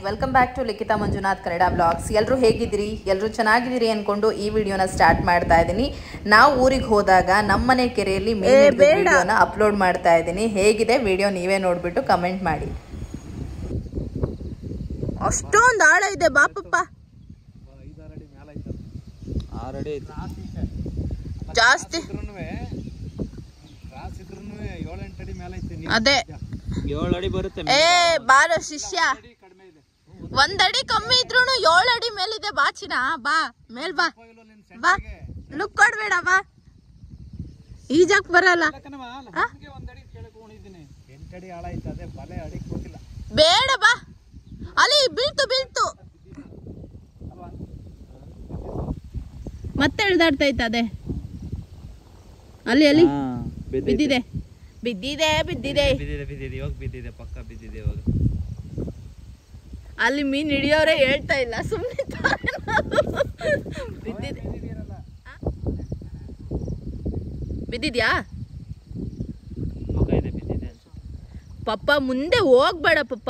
Welcome back to Likhita Manjunath Kannada blogs. ಎಲ್ಲರೂ ಹೇಗಿದ್ದೀರಿ? ಎಲ್ಲರೂ ಚೆನ್ನಾಗಿದ್ದೀರಿ ಅಂದ್ಕೊಂಡು ಈ ವಿಡಿಯೋನ ಸ್ಟಾರ್ಟ್ ಮಾಡ್ತಾ ಇದ್ದೀನಿ. ನಾವು ಊರಿಗೆ ಹೋದಾಗ ನಮ್ಮನೆ ಕೆರೆಯಲ್ಲಿ ವಿಡಿಯೋನ ಅಪ್ಲೋಡ್ ಮಾಡ್ತಾ ಇದ್ದೀನಿ. ಹೇಗಿದೆ ವಿಡಿಯೋ ನೀವೇ ನೋಡ್ಬಿಟ್ಟು ಕಮೆಂಟ್ ಮಾಡಿ. ಅಷ್ಟೊಂದು ಆಳ ಇದೆ ಬಾಪಪ್ಪ. ಜಾಸ್ತಿ ಅದೇ 7 ಅಡಿ ಬರುತ್ತೆ. ಬಾರ ಶಿಷ್ಯ, 1 ಅಡಿ ಕಮ್ಮಿ ಇದ್ರು 7 ಅಡಿ ಮೇಲಿದೆ. ಬಾಚಿನ ಬಾ ಮೇಲ್ ಬಾ ಬಾ, ಲುಕ್ ಕೊಡ್ಬೇಡ ಬಾ, ಈಜಾಕ್ ಬರಲ್ಲ. ಬೇಡ ಬಾ, ಅಲ್ಲಿ ಬೀಳ್ತು ಮತ್ತೆ ಎಳ್ದಾಡ್ತೈತ. ಅದೇ ಅಲ್ಲಿ ಬಿದ್ದಿದೆ ಪಕ್ಕ ಬಿದ್ದಿದೆ ಇವಾಗ. ಅಲ್ಲಿ ಮೀನ್ ಹಿಡಿಯೋರೆ ಹೇಳ್ತಾ ಇಲ್ಲ, ಸುಮ್ಮನೆ ಬಿದ್ದಿದ್ಯಾ ಪಪ್ಪ? ಮುಂದೆ ಹೋಗ್ಬೇಡ ಪಪ್ಪ.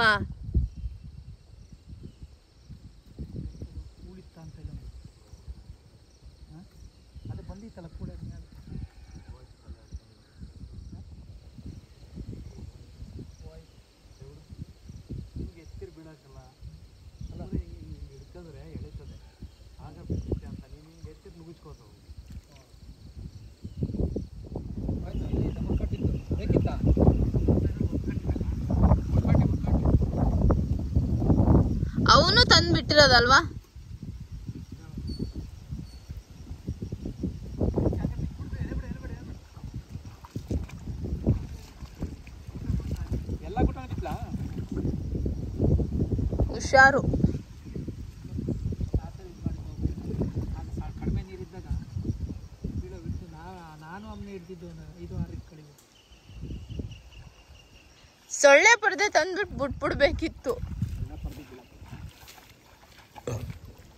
ಅವನು ತಂದ್ಬಿಟ್ಟಿರೋದಲ್ವಾ? ಹುಷಾರು. ಕಡಿಮೆ ನೀರಿದ್ದಾಗ ನಾನು ಅಮ್ಮನೆ ಹಿಡ್ದಿದ್ದು 5-6 ಕಡಿಮೆ. ಸೊಳ್ಳೆ ಪರದೆ ತಂದ್ಬಿಟ್ಟು ಬಿಟ್ಬಿಡ್ಬೇಕಿತ್ತು.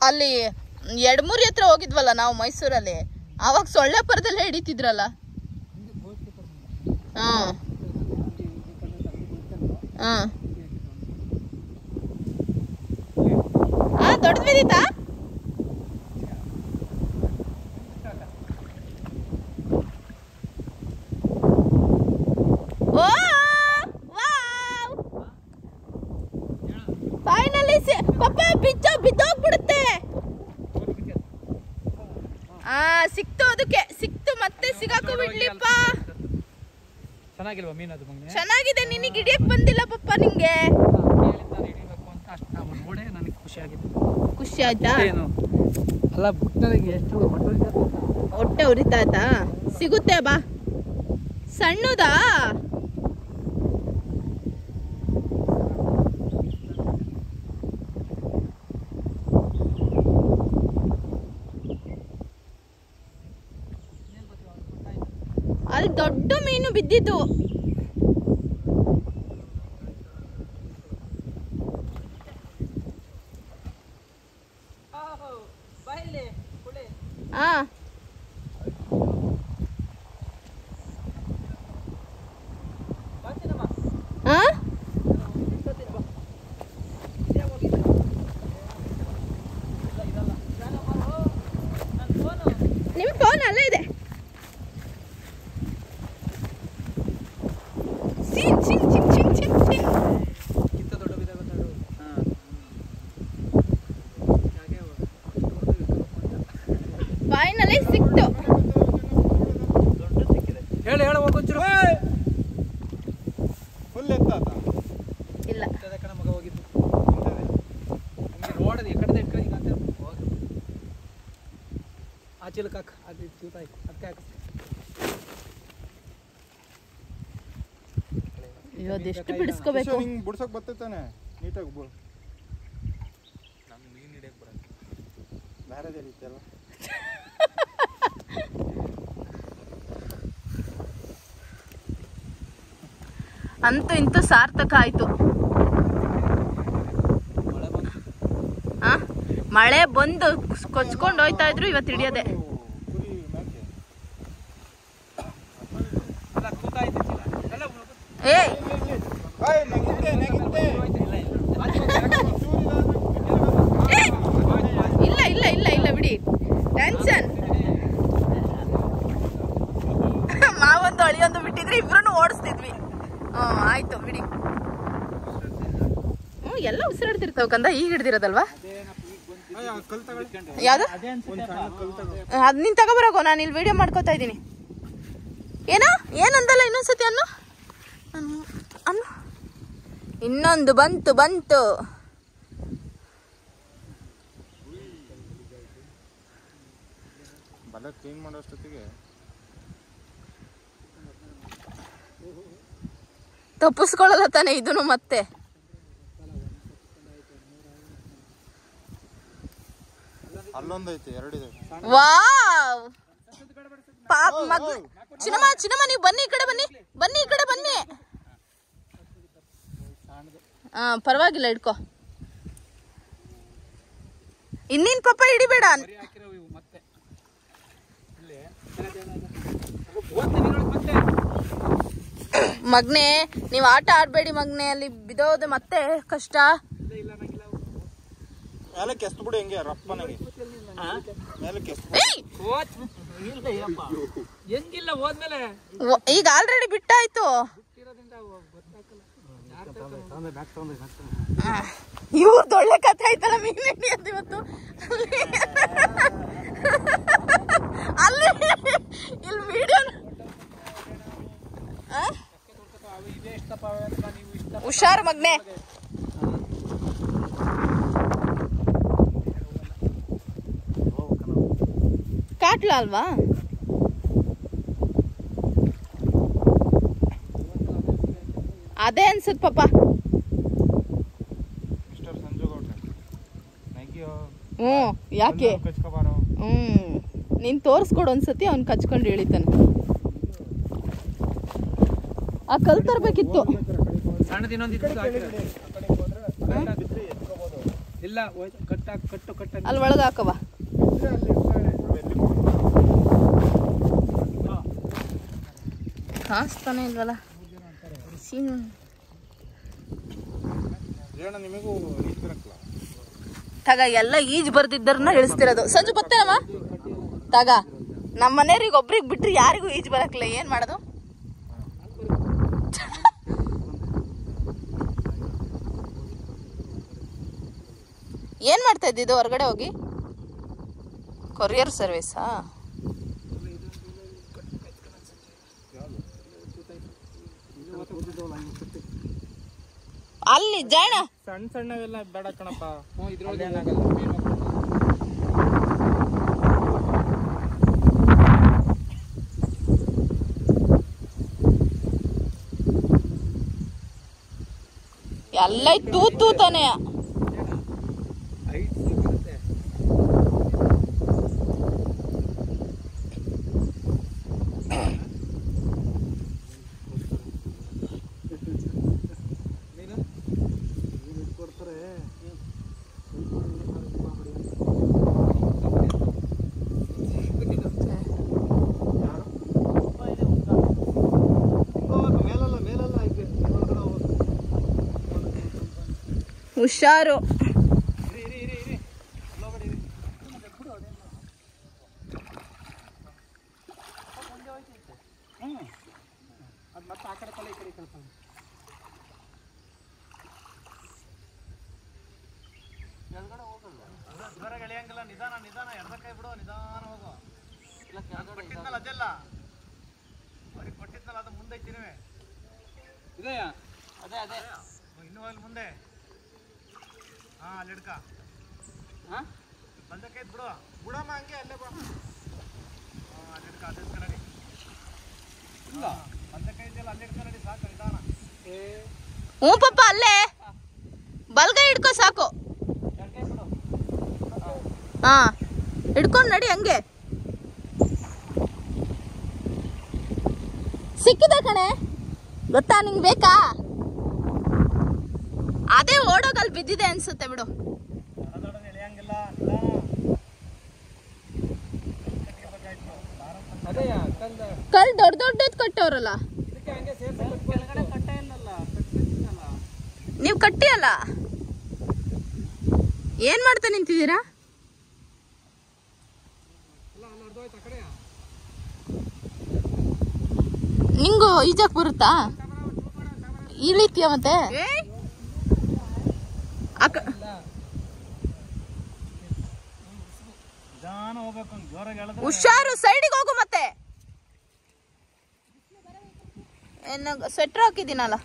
ಅಲ್ಲಿ 2-3 ಹತ್ರ ಹೋಗಿದ್ವಲ್ಲ ನಾವು ಮೈಸೂರಲ್ಲಿ, ಅವಾಗ ಸೊಳ್ಳೆ ಪರದೆಲ್ಲ ಹಿಡಿತಿದ್ರಲ್ಲ. ದೊಡ್ಡದು ಬಿದ್ದೀತಾ? ಫೈನಲಿ ಪಪ್ಪ ಬಿದ್ದೋಗ್ಬಿಡುತ್ತೆ. ಸಿಕ್ತು, ಅದಕ್ಕೆ ಸಿಕ್ತು, ಮತ್ತೆ ಸಿಗಾಕೋ ಬಿಡ್ಲಿಪ್ಪ. ಚೆನ್ನಾಗಿಲ್ವಾ ಮೀನು? ಅದು ಚೆನ್ನಾಗಿದೆ, ನಿನಗೆ ಹಿಡಿಯಕ್ ಬಂದಿಲ್ಲ ಪಪ್ಪ. ನಿಂಗೆ ನೋಡೇ ನನಗೆ ಖುಷಿ ಆಯ್ತಾ? ಅಲ್ಲ ಎಷ್ಟು ಹೊಟ್ಟೆ ಉರಿತಾಯ್ತಾ? ಸಿಗುತ್ತೆ ಬಾ. ಸಣ್ಣದಾ? ಅಲ್ಲಿ ದೊಡ್ಡ ಮೀನು ಬಿದ್ದಿದ್ದು. ನಿಮ್ ಫೋನ್ ಅಲ್ಲೇ ಇದೆ. ಫೈನಲಿ ಸಿಕ್ತು. ಹೇಳಿ ಹೋಗೊಂಚೂರು. ಫುಲ್ ಎತ್ತ ಇಲ್ಲ ಮಗ ಹೋಗಿದ್ದು ನೋಡೋದು ಎಕಡೆ ಆ ಚಿಲಕ ಹಾಕ, ಅದು ಚೂತಾಯಿ ಅದಕ್ಕೆ ಹಾಕ. ಎಷ್ಟು ಬಿಡಿಸ್ಕೋಬೇಕು? ಬಿಡ್ಸಕ್ ಬರ್ತೈತಾನೆ ನೀಟಾಗಿ ಬಿಡು. ನಮ್ ಮೀನ್ ಹಿಡಿಯಕ್ ಬರಲ್ಲ, ಬೇರೆ ರೀತಿಯಲ್ಲ. ಅಂತೂ ಇಂತೂ ಸಾರ್ಥಕ ಆಯ್ತು. ಮಳೆ ಬಂದು ಕೊಚ್ಕೊಂಡು ಹೋಯ್ತಾ ಇದ್ರು, ಇವತ್ತು ಹಿಡಿಯೋದೆ. ಏ ಇಲ್ಲ ಇಲ್ಲ ಇಲ್ಲ ಇಲ್ಲ ಬಿಡಿ ಟೆನ್ಷನ್. ಮಾವೊಂದು ಅಳಿಯೊಂದು ಬಿಟ್ಟಿದ್ರೆ ಇಬ್ರು ಓಡಿಸ್ತಿದ್ವಿ. ಆಯ್ತು ಬಿಡಿ. ಎಲ್ಲ ಉಸಿರಾಡ್ತಿರ್ತಾವ ಕಂದ. ಈಗ ಹಿಡ್ದಿರೋದಲ್ವಾ ಯಾವ್ದು? ಅದ್ ನೀನ್ ತಗೋಬರಕೋ, ನಾನು ಇಲ್ಲಿ ವಿಡಿಯೋ ಮಾಡ್ಕೋತಾ ಇದ್ದೀನಿ. ಏನಂದಲ್ಲ ಇನ್ನೊಂದ್ಸತಿ ಅನ್ನು ಅನ್ನು. ಇನ್ನೊಂದು ಬಂತು ಬಂತು. ಕ್ಲೀನ್ ಮಾಡೋಷ್ಟೊತ್ತಿಗೆ ತಪ್ಪಿಸ್ಕೊಳ್ಳಲ್ಲ ತಾನೆ ಇದನ್ನು ಮತ್ತೆ. ಅಲ್ಲೊಂದೈತೆ, ಎರಡಿದೆ. ವಾವ್ ಪಾಪ ಮಗ. ಚಿನ್ನಮ್ಮ ನೀವು ಬನ್ನಿ, ಈ ಕಡೆ ಬನ್ನಿ, ಈ ಕಡೆ ಬನ್ನಿ. ಪರವಾಗಿಲ್ಲ, ಇಡ್ಕೋ. ಇನ್ನೇನ್ ಪಾಪ ಹಿಡಿಬೇಡ. ಮಗ್ನೆ ನೀವ್ ಆಟ ಆಡ್ಬೇಡಿ ಮಗ್ನೆ, ಅಲ್ಲಿ ಬಿದೋದು ಮತ್ತೆ ಕಷ್ಟ. ಈಗ ಆಲ್ರೆಡಿ ಬಿಟ್ಟಾಯ್ತು. ಇವ್ರದ್ದು ಒಳ್ಳೆ ಕಥೆ ಆಯ್ತಲ್ಲ ಮೀನ್ ಹಿಡಿಯೋದು ಇವತ್ತು. ಅಲ್ಲಿ ಇಲ್ಲಿ ವಿಡಿಯೋ ಹುಷಾರು ಮಗ್ನೆ. ಕಾಟ್ಲ ಅಲ್ವಾ? ಅದೇ ಅನ್ಸುತ್ತೆ ಪಾಪ. ಯಾಕೆ ನೀನ್ ತೋರ್ಸ್ಕೊಡು ಒಂದ್ಸತಿ, ಅವ್ನ್ ಕಚ್ಕೊಂಡು ಇಳಿತಾನೆ. ಆ ಕಲ್ ತರ್ಬೇಕಿತ್ತು. ಅಲ್ಲಿ ಒಳಗ ಹಾಕವ. ಕಾಣಿಸ್ತಾನೆ ಇಲ್ವಲ್ಲ. ತಗ ಎಲ್ಲ ಈಜ್ ಬರ್ದಿದ್ದರನ್ನ ಇಳಿಸ್ತಿರೋದು. ಸಂಜು ಬತ್ತೇನವ ತಗ. ನಮ್ಮ ಮನೆಯವ್ರಿಗೆ ಒಬ್ರಿಗೆ ಬಿಟ್ರಿ ಯಾರಿಗೂ ಈಜ್ ಬರಕ್ಲ. ಏನ್ ಮಾಡೋದು? ಏನ್ ಮಾಡ್ತಾ ಇದ್ದಿದ್ದು ಹೊರಗಡೆ ಹೋಗಿ? ಕೊರಿಯರ್ ಸರ್ವಿಸಾ? ಅಲ್ಲಿ ಜಾಣ ಸಣ್ಣ ಸಣ್ಣವೆಲ್ಲ ಬೇಡ ಕಣಪ್ಪ. ಎಲ್ಲ ತೂತು ತಾನೆ. ಹುಷಾರು. ಮುಂದೆ ಅಲ್ಲಿಡ್ಕ ಬಂದಕ್ಕೆ ಬಿಡು ಬಿಡಮ್ಮ, ಹಂಗೆ ಅಲ್ಲೇ ಬಾ. ಅಲ್ಲಿಡ್ಕ ಅದೇ ನಡಿ. ಇಲ್ಲ ಬಂದಕ್ಕೆ ಇದೆಯಲ್ಲ, ಅಲ್ಲಿಡ್ಕ ನಡಿ. ಸಾಕು ನಿಧಾನ. ಹ್ಞೂ ಪಾಪ ಅಲ್ಲೇ ಬಲ್ಗೈ ಹಿಡ್ಕೊ ಸಾಕು. ಹಾ ಹಿಡ್ಕೊಂಡು ನಡಿ. ಹಂಗೆ ಸಿಕ್ಕಿದೆ ಕಣೆ, ಗೊತ್ತಾ ನಿಂಗೆ? ಬೇಕಾ? ಅದೇ ಓಡೋಗಲ್ಲಿ ಬಿದ್ದಿದೆ ಅನ್ಸುತ್ತೆ ಬಿಡು. ಕಲ್ ದೊಡ್ಡ ದೊಡ್ಡದ್ ಕಟ್ಟವ್ರಲ್ಲ ನೀವು. ಕಟ್ಟಿ ಅಲ್ಲ ಏನ್ ಮಾಡ್ತಾ ನಿಂತಿದ್ದೀರಾ? ನಿಂಗು ಈಜಕ್ ಬರುತ್ತಾ? ಇಳಿತೀಯ ಮತ್ತೆ? ಹುಷಾರು, ಸೈಡಿಗೆ ಹೋಗು. ಮತ್ತೆ ಸ್ವೆಟರ್ ಹಾಕಿದ್ದೀನಲ್ಲ.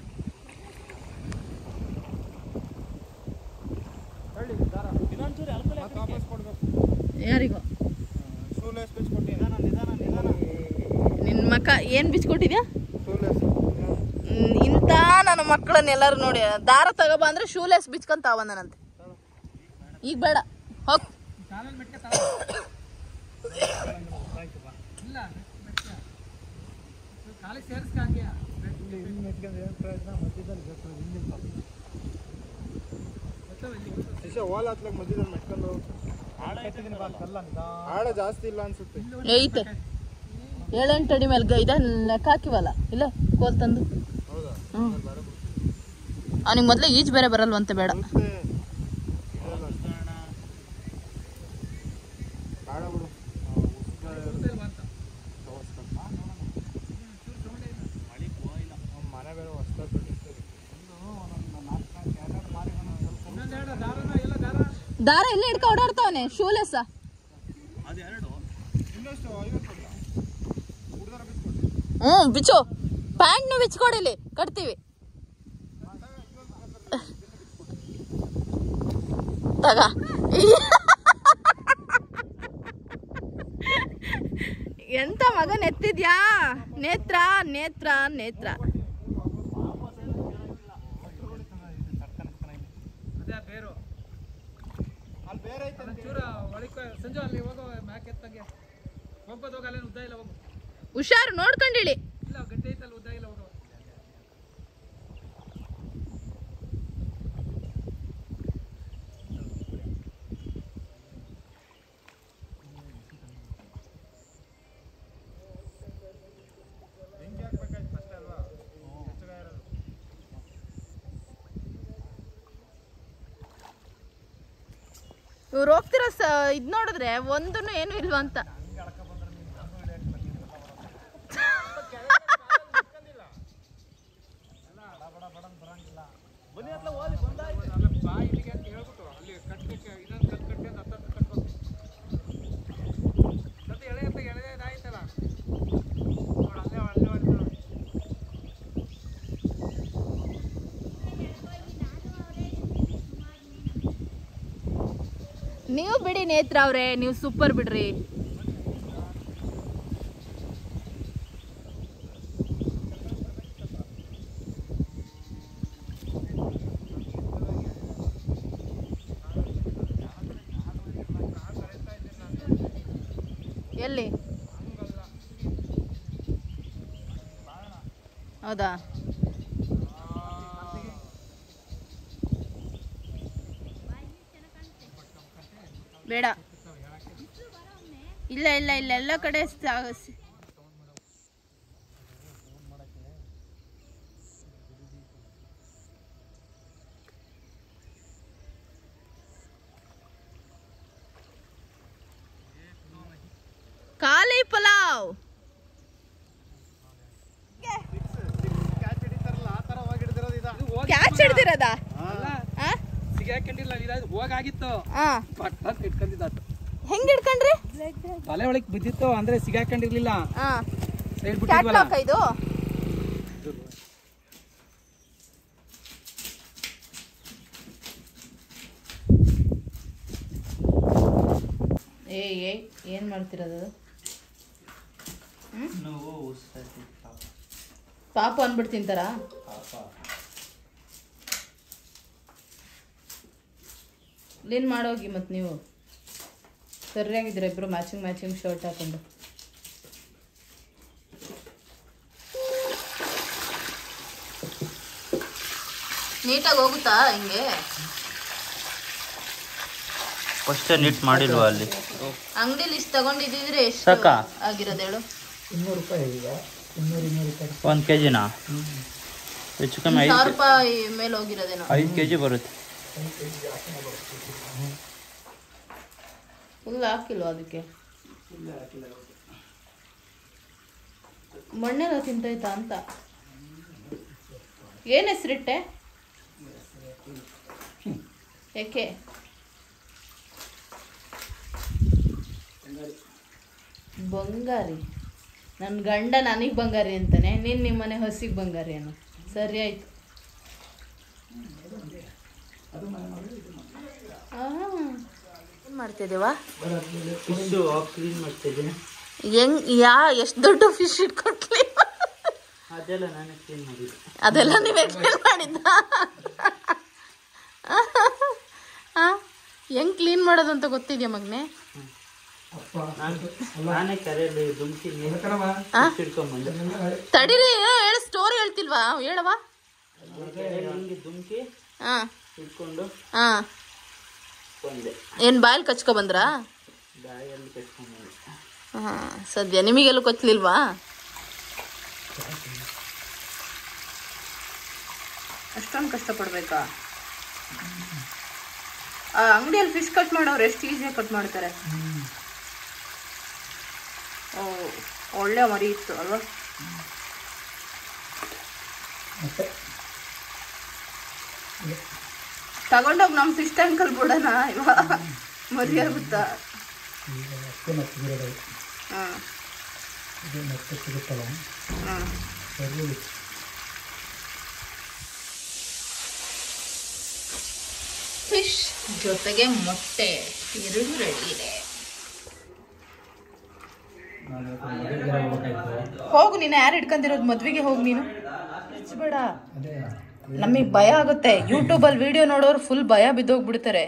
ಯಾರಿಗೋ ನಿನ್ ಮಕ್ಕ ಏನ್ ಬಿಚ್ಕೊಟ್ಟಿದ್ಯಾ? ಇಂತ ನನ್ನ ಮಕ್ಕಳನ್ನೆಲ್ಲರೂ ನೋಡಿ ದಾರ ತಗೋಬ ಅಂದ್ರೆ ಶೂಲೆಸ್ ಬಿಚ್ಕೊಂತ ಬಂದನಂತೆ. ಈಗ ಬೇಡ, ಹೋಗ್. ಆಳ ಜಾಸ್ತಿ ಇಲ್ಲ ಅನ್ಸುತ್ತೆ. ಐತೆ 7-8 ಅಡಿ ಮೇಲೆ ಇದ ಲೆಕ್ಕ ಹಾಕಿವಲ್ಲ, ಇಲ್ಲ ಕೋಲ್ ತಂದು. ಅವನಿಗೆ ಮೊದ್ಲೇ ಈಜ್ ಬೇರೆ ಬರಲ್ವಂತೆ. ಬೇಡ, ದಾರ ಎಲ್ಲ ಹಿಡ್ಕ ಓಡಾಡ್ತಾವನೆ. ಶೂಲೆಸ್ ಬಿಚ್ಚು. ಪ್ಯಾಂಟ್ ಬಿಚ್ಕೊಡಿಲಿ, ಕಟ್ತೀವಿ. ತಗ. ಎಂತ ಮಗನ್ ಎತ್ತಿದ್ಯಾ? ನೇತ್ರ ನೇತ್ರ ನೇತ್ರ. ಹುಷಾರು, ನೋಡ್ಕೊಂಡಿಳಿ. ಇವ್ರು ಹೋಗ್ತಿರೋ ಇದ್ ನೋಡಿದ್ರೆ ಒಂದನ್ನು ಏನು ಇಲ್ವಾ ಅಂತ. ನೀವು ಬಿಡಿ ನೇತ್ರ ಅವ್ರೆ, ನೀವು ಸೂಪರ್ ಬಿಡ್ರಿ. ಎಲ್ಲಿ? ಹೌದಾ? ಬೇಡ, ಇಲ್ಲ ಇಲ್ಲ ಇಲ್ಲ, ಎಲ್ಲ ಕಡೆ ಖಾಲಿ ಪಲಾವ್. ಕ್ಯಾಚ್ ಹಿಡ್ದಿರೋದ? ಹೋಗಾಗಿತ್ತು, ಹೆಂಗ್ ಹಿಡ್ಕೊಂಡ್ರಿ? ತಲೆ ಒಳಗ್ ಬಿದ್ದಿತ್ತು ಅಂದ್ರೆ ಸಿಗಾಕೊಂಡಿರ್ಲಿಲ್ಲ. ಇದು ಏನ್ ಮಾಡ್ತಿರೋದು? ಪಾಪ ಅನ್ಬಿಟ್ಟು ತಿಂತಾರ? ಕ್ಲೀನ್ ಮಾಡೋಗಿ. ಮತ್ತು ನೀವು ಸರಿಯಾಗಿದ್ದೀರ ಇಬ್ರು, ಮ್ಯಾಚಿಂಗ್ ಶರ್ಟ್ ಹಾಕೊಂಡು. ನೀಟಾಗಿ ಹೋಗುತ್ತಾ ಹಿಂಗೆ? ಅಷ್ಟೇ ನೀಟ್ ಮಾಡಿಲ್ವಾ ಅಲ್ಲಿ? ಅಂಗಡಿಲಿ ಇಷ್ಟು ತಗೊಂಡಿದ್ದಿದ್ರೆ ಎಷ್ಟು ಆಗಿರೋದು ಹೇಳು? 200 ರೂಪಾಯಿ ಈಗ. 1 kg ಹೆಚ್ಚು ಕಮ್ಮಿ 1000 ರೂಪಾಯಿ ಮೇಲೆ ಹೋಗಿರೋದೇನೋ. 5 kg ಬರುತ್ತೆ. ಫುಲ್ ಹಾಕಿಲ್ವ ಅದಕ್ಕೆ? ಮಣ್ಣೆಲ್ಲ ತಿಂತೈತಾ ಅಂತ. ಏನು ಹೆಸರಿಟ್ಟೆ? ಯಾಕೆ? ಬಂಗಾರಿ. ನನ್ನ ಗಂಡ ನನಗೆ ಬಂಗಾರಿ ಅಂತಾನೆ, ನೀನು ನಿಮ್ಮನೆ ಹಸಿಗೆ ಬಂಗಾರಿ ಅನ್ನೋ. ಸರಿ ಆಯ್ತು. ಏನು ಮಾಡ್ತಿದ್ದೀವಾ? ಫಿಶ್ ಕ್ಲೀನ್ ಮಾಡ್ತಿದ್ದೀನಿ. ಎಷ್ಟು ದೊಡ್ಡ ಫಿಶ್ ಇಟ್ಕೊಟ್ಲಿ? ಅದೆಲ್ಲ ನಾನೇ ಕ್ಲೀನ್ ಮಾಡಿದ್ದೆ. ಅದೆಲ್ಲ ನೀವೇ ಕ್ಲೀನ್ ಮಾಡಿದ್ದ? ಹೆಂಗ್ ಕ್ಲೀನ್ ಮಾಡೋದು ಅಂತ ಗೊತ್ತಿದ್ಯಾ ಮಗನೆ? ನಾನೇ ಕರೆಯಲ್ಲಿ ದುಮ್ಕಿ ಹಿಡ್ಕೊಂಬಂದೆ. ತಡೀರಿ, ಹೇಳ, ಸ್ಟೋರಿ ಹೇಳ್ತಿಲ್ವಾ? ಹೇಳವ. ಹಿಂಗೆ ದುಮ್ಕಿ ಹಿಡ್ಕೊಂಡು ಬಂದೆ. ಏನ್ ಬಾಯಲ್ಲಿ ಕಚ್ಕೊ ಬಂದ್ರಾ? ಬಾಯಲ್ಲಿ ಕಟ್ಕೊಂಡ್ಬಂದೆ. ಸದ್ಯ ನಿಮಗೆಲ್ಲೂ ಕೊಚ್ಚಲಿಲ್ವಾ? ಅಷ್ಟೊಂದು ಕಷ್ಟಪಡ್ಬೇಕಾ? ಆ ಅಂಗಡಿಯಲ್ಲಿ ಫಿಶ್ ಕಟ್ ಮಾಡೋರು ಎಷ್ಟು ಈಸಿಯಾಗಿ ಕಟ್ ಮಾಡ್ತಾರೆ. ಒಳ್ಳೆ ಮರಿ ಇತ್ತು ಅಲ್ವಾ? ತಗೊಂಡೋಗಿ ನಮ್ಮ ಫಿಶ್ ಟ್ಯಾಂಕಲ್ ಬಿಡೋಣ ಇವಾಗ, ಮರಿ ಆಗುತ್ತಾ? ಫಿಶ್ ಜೊತೆಗೆ ಮೊಟ್ಟೆ ಎರಡು ರೆಡಿ ಇದೆ. ಹೋಗು, ನೀನು ಯಾರು ಇಟ್ಕೊಂಡಿರೋದು? ಮದ್ವೆಗೆ ಹೋಗಿ ನೀನು ಬೇಡ. ನಮಗೆ ಭಯ ಆಗುತ್ತೆ. ಯೂಟ್ಯೂಬಲ್ಲಿ ವಿಡಿಯೋ ನೋಡೋರು ಫುಲ್ ಭಯ ಬಿದ್ದೋಗ್ಬಿಡ್ತಾರೆ.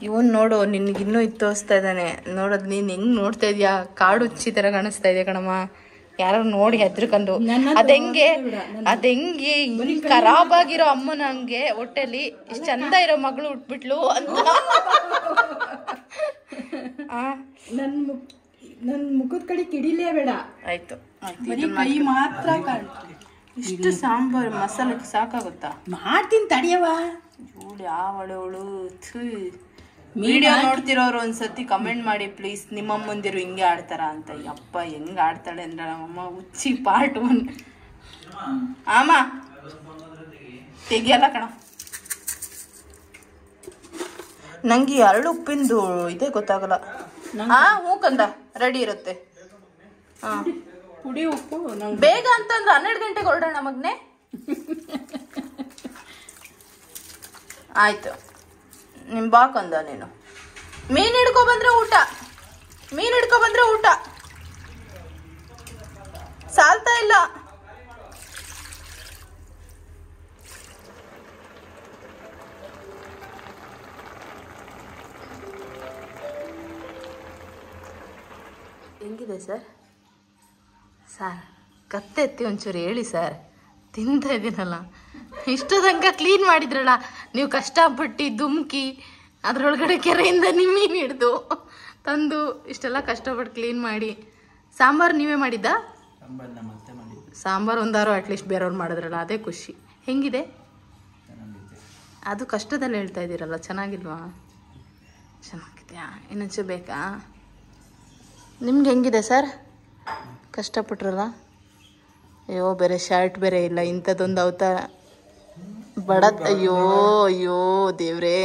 ಇವನ್ ನೋಡು, ನಿನ್ಗಿನ್ನೂ ಇತ್ತು ತೋರಿಸ್ತಾ ಇದ್ದಾನೆ. ನೋಡೋದು ನೀನು ಹೆಂಗ್ ನೋಡ್ತಾ ಇದೀಯಾ? ಕಾಡು ಉಚ್ಚಿ ತರ ಕಾಣಿಸ್ತಾ ಇದೆಯಾ ಕಣಮ್ಮ. ಯಾರು ನೋಡಿ ಹೆದ್ರಕಂಡು ಅದೆಂಗೆ ಖರಾಬ್ ಆಗಿರೋ ಅಮ್ಮನ ಹಂಗೆ ಹೊಟ್ಟೆಲಿ ಇಷ್ಟು ಚಂದ ಇರೋ ಮಗಳು ಉಟ್ಬಿಟ್ಲು ಅಂತ. ನನ್ ಮುಖದ ಕಡೆ ಕಿಡಿಲೇ ಬೇಡ. ಆಯ್ತು ಕೈ ಮಾತ್ರ ಇಷ್ಟು ಸಾಂಬಾರು ಮಸಾಲೆ ಸಾಕಾಗುತ್ತಾ? ಮಾಡ್ತೀನಿ ತಡಿಯವ. ಯಾವಳವಳು. ವಿಡಿಯೋ ನೋಡ್ತಿರೋರು ಒಂದ್ಸತಿ ಕಮೆಂಟ್ ಮಾಡಿ ಪ್ಲೀಸ್, ನಿಮ್ಮಮ್ಮಂದಿರು ಹಿಂಗೆ ಆಡ್ತಾರ ಅಂತ. ಯಪ್ಪ ಹೆಂಗ್ ಆಡ್ತಾಳೆ ಅಂದ್ರೆ ನಮ್ಮಮ್ಮ ಹುಚ್ಚಿ ಪಾರ್ಟ್ 1. ಆಮ ತೆಗಿಯಲ್ಲ ಕಣ. ನಂಗೆ ಎರಡು ಉಪ್ಪಿಂದು ಇದೇ ಗೊತ್ತಾಗಲ್ಲ. ಹ್ಞೂ ಕಂದ, ರೆಡಿ ಇರುತ್ತೆ. ಪುಡಿ ಉಪ್ಪು ಬೇಗ ಅಂತಂದ್ರೆ 12 ಗಂಟೆಗೆ ಹೊರಡೋಣ ಮಗ್ನೆ. ಆಯ್ತು, ನಿಮ್ ಬಾಕಂದ. ನೀನು ಮೀನ್ ಹಿಡ್ಕೊ ಬಂದ್ರೆ ಊಟ ಸಾಲ್ತಾ ಇಲ್ಲ. ಹೆಂಗಿದೆ ಸರ್? ಕತ್ತೆ ಎತ್ತಿ ಒಂಚೂರು ಹೇಳಿ ಸರ್, ತಿಂತಾ ಇದ್ದೀನಲ್ಲ. ಇಷ್ಟು ತನಕ ಕ್ಲೀನ್ ಮಾಡಿದ್ರಲ್ಲ ನೀವು, ಕಷ್ಟಪಟ್ಟು ದುಮ್ಕಿ ಅದರೊಳಗಡೆ ಕೆರೆಯಿಂದ ಮೀನು ಹಿಡ್ದು ತಂದು ಇಷ್ಟೆಲ್ಲ ಕಷ್ಟಪಟ್ಟು ಕ್ಲೀನ್ ಮಾಡಿ. ಸಾಂಬಾರು ನೀವೇ ಮಾಡಿದ್ದ? ಸಾಂಬಾರು ಒಂದಾರು ಅಟ್ಲೀಸ್ಟ್ ಬೇರೆಯವ್ರು ಮಾಡಿದ್ರಲ್ಲ, ಅದೇ ಖುಷಿ. ಹೆಂಗಿದೆ? ಅದು ಕಷ್ಟದಲ್ಲಿ ಹೇಳ್ತಾ ಇದ್ದೀರಲ್ಲ, ಚೆನ್ನಾಗಿಲ್ವಾ? ಚೆನ್ನಾಗಿದೆಯಾ? ಇನ್ನೊಂಚೂರು ಬೇಕಾ? ನಿಮ್ಗೆ ಹೆಂಗಿದೆ ಸರ್? ಕಷ್ಟಪಟ್ರಲ್ಲ? ಅಯ್ಯೋ, ಬೇರೆ ಶರ್ಟ್ ಬೇರೆ ಇಲ್ಲ, ಇಂಥದ್ದೊಂದು ಅವತಾರ ಬಡ. ಅಯ್ಯೋ ದೇವ್ರೇ.